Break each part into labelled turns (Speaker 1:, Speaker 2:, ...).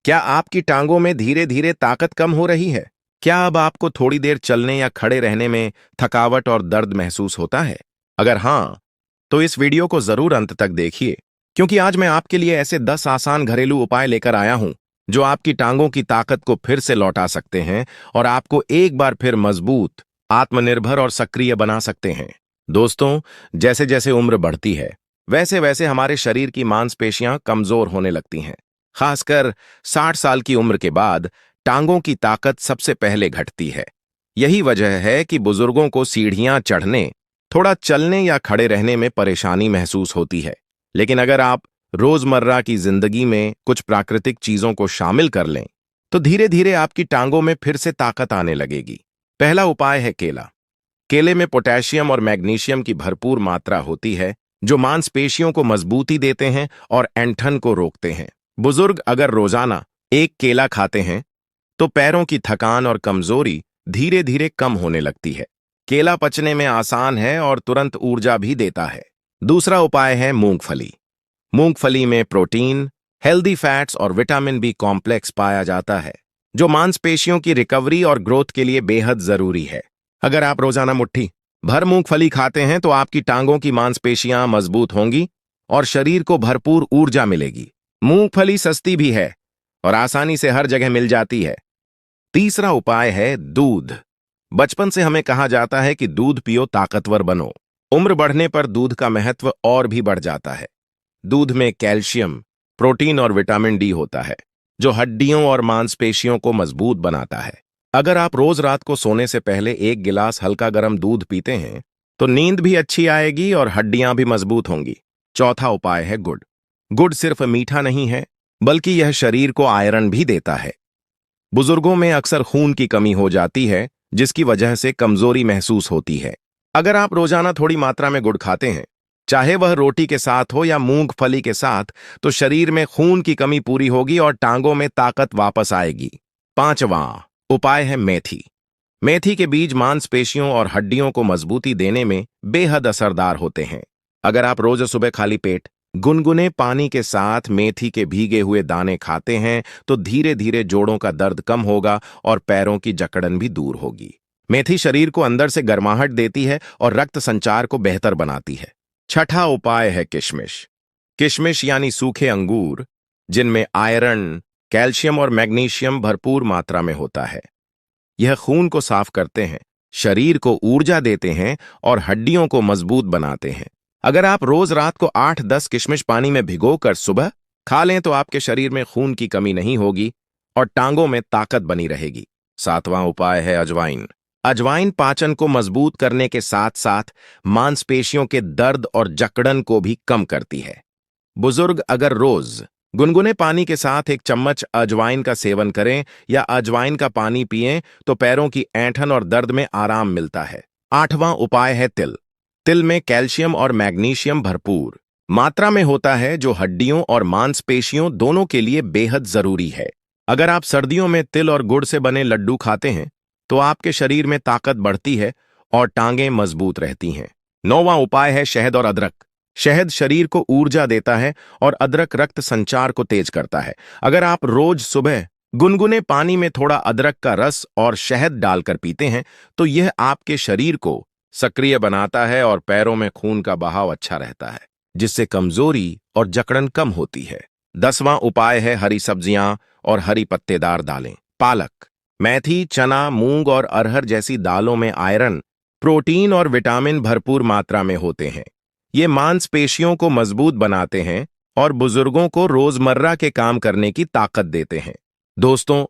Speaker 1: क्या आपकी टांगों में धीरे धीरे ताकत कम हो रही है? क्या अब आपको थोड़ी देर चलने या खड़े रहने में थकावट और दर्द महसूस होता है? अगर हाँ, तो इस वीडियो को जरूर अंत तक देखिए, क्योंकि आज मैं आपके लिए ऐसे 10 आसान घरेलू उपाय लेकर आया हूं जो आपकी टांगों की ताकत को फिर से लौटा सकते हैं और आपको एक बार फिर मजबूत, आत्मनिर्भर और सक्रिय बना सकते हैं। दोस्तों, जैसे जैसे उम्र बढ़ती है, वैसे वैसे हमारे शरीर की मांसपेशियां कमजोर होने लगती हैं। खासकर 60 साल की उम्र के बाद टांगों की ताकत सबसे पहले घटती है। यही वजह है कि बुजुर्गों को सीढ़ियां चढ़ने, थोड़ा चलने या खड़े रहने में परेशानी महसूस होती है। लेकिन अगर आप रोजमर्रा की जिंदगी में कुछ प्राकृतिक चीजों को शामिल कर लें, तो धीरे धीरे आपकी टांगों में फिर से ताकत आने लगेगी। पहला उपाय है केला। केले में पोटेशियम और मैग्नीशियम की भरपूर मात्रा होती है, जो मांसपेशियों को मजबूती देते हैं और ऐंठन को रोकते हैं। बुजुर्ग अगर रोजाना एक केला खाते हैं, तो पैरों की थकान और कमजोरी धीरे धीरे कम होने लगती है। केला पचने में आसान है और तुरंत ऊर्जा भी देता है। दूसरा उपाय है मूंगफली। मूंगफली में प्रोटीन, हेल्दी फैट्स और विटामिन बी कॉम्प्लेक्स पाया जाता है, जो मांसपेशियों की रिकवरी और ग्रोथ के लिए बेहद जरूरी है। अगर आप रोजाना मुट्ठी भर मूंगफली खाते हैं, तो आपकी टांगों की मांसपेशियां मजबूत होंगी और शरीर को भरपूर ऊर्जा मिलेगी। मूंगफली सस्ती भी है और आसानी से हर जगह मिल जाती है। तीसरा उपाय है दूध। बचपन से हमें कहा जाता है कि दूध पियो, ताकतवर बनो। उम्र बढ़ने पर दूध का महत्व और भी बढ़ जाता है। दूध में कैल्शियम, प्रोटीन और विटामिन डी होता है, जो हड्डियों और मांसपेशियों को मजबूत बनाता है। अगर आप रोज रात को सोने से पहले एक गिलास हल्का गर्म दूध पीते हैं, तो नींद भी अच्छी आएगी और हड्डियां भी मजबूत होंगी। चौथा उपाय है गुड़। गुड़ सिर्फ मीठा नहीं है, बल्कि यह शरीर को आयरन भी देता है। बुजुर्गों में अक्सर खून की कमी हो जाती है, जिसकी वजह से कमजोरी महसूस होती है। अगर आप रोजाना थोड़ी मात्रा में गुड़ खाते हैं, चाहे वह रोटी के साथ हो या मूंगफली के साथ, तो शरीर में खून की कमी पूरी होगी और टांगों में ताकत वापस आएगी। पांचवां उपाय है मेथी। मेथी के बीज मांसपेशियों और हड्डियों को मजबूती देने में बेहद असरदार होते हैं। अगर आप रोज सुबह खाली पेट गुनगुने पानी के साथ मेथी के भीगे हुए दाने खाते हैं, तो धीरे धीरे जोड़ों का दर्द कम होगा और पैरों की जकड़न भी दूर होगी। मेथी शरीर को अंदर से गर्माहट देती है और रक्त संचार को बेहतर बनाती है। छठा उपाय है किशमिश। किशमिश यानी सूखे अंगूर, जिनमें आयरन, कैल्शियम और मैग्नीशियम भरपूर मात्रा में होता है। यह खून को साफ करते हैं, शरीर को ऊर्जा देते हैं और हड्डियों को मजबूत बनाते हैं। अगर आप रोज रात को 8-10 किशमिश पानी में भिगोकर सुबह खा लें, तो आपके शरीर में खून की कमी नहीं होगी और टांगों में ताकत बनी रहेगी। सातवां उपाय है अजवाइन। अजवाइन पाचन को मजबूत करने के साथ साथ मांसपेशियों के दर्द और जकड़न को भी कम करती है। बुजुर्ग अगर रोज गुनगुने पानी के साथ एक चम्मच अजवाइन का सेवन करें या अजवाइन का पानी पिएं, तो पैरों की ऐंठन और दर्द में आराम मिलता है। आठवां उपाय है तिल। तिल में कैल्शियम और मैग्नीशियम भरपूर मात्रा में होता है, जो हड्डियों और मांसपेशियों दोनों के लिए बेहद जरूरी है। अगर आप सर्दियों में तिल और गुड़ से बने लड्डू खाते हैं, तो आपके शरीर में ताकत बढ़ती है और टांगें मजबूत रहती हैं। नौवां उपाय है शहद और अदरक। शहद शरीर को ऊर्जा देता है और अदरक रक्त संचार को तेज करता है। अगर आप रोज सुबह गुनगुने पानी में थोड़ा अदरक का रस और शहद डालकर पीते हैं, तो यह आपके शरीर को सक्रिय बनाता है और पैरों में खून का बहाव अच्छा रहता है, जिससे कमजोरी और जकड़न कम होती है। 10वां उपाय है हरी सब्जियां और हरी पत्तेदार दालें। पालक, मेथी, चना, मूंग और अरहर जैसी दालों में आयरन, प्रोटीन और विटामिन भरपूर मात्रा में होते हैं। ये मांसपेशियों को मजबूत बनाते हैं और बुजुर्गों को रोजमर्रा के काम करने की ताकत देते हैं। दोस्तों,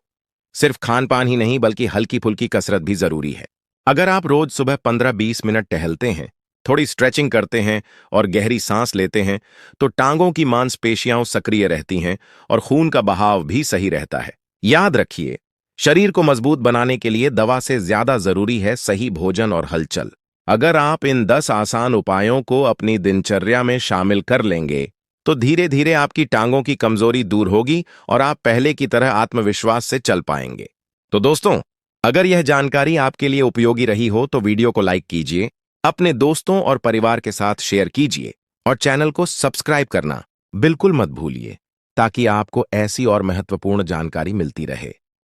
Speaker 1: सिर्फ खान पान ही नहीं, बल्कि हल्की फुल्की कसरत भी जरूरी है। अगर आप रोज सुबह 15-20 मिनट टहलते हैं, थोड़ी स्ट्रेचिंग करते हैं और गहरी सांस लेते हैं, तो टांगों की मांसपेशियां सक्रिय रहती हैं और खून का बहाव भी सही रहता है। याद रखिए, शरीर को मजबूत बनाने के लिए दवा से ज्यादा जरूरी है सही भोजन और हलचल। अगर आप इन 10 आसान उपायों को अपनी दिनचर्या में शामिल कर लेंगे, तो धीरे धीरे आपकी टांगों की कमजोरी दूर होगी और आप पहले की तरह आत्मविश्वास से चल पाएंगे। तो दोस्तों, अगर यह जानकारी आपके लिए उपयोगी रही हो, तो वीडियो को लाइक कीजिए, अपने दोस्तों और परिवार के साथ शेयर कीजिए और चैनल को सब्सक्राइब करना बिल्कुल मत भूलिए। ताकि आपको ऐसी और महत्वपूर्ण जानकारी मिलती रहे।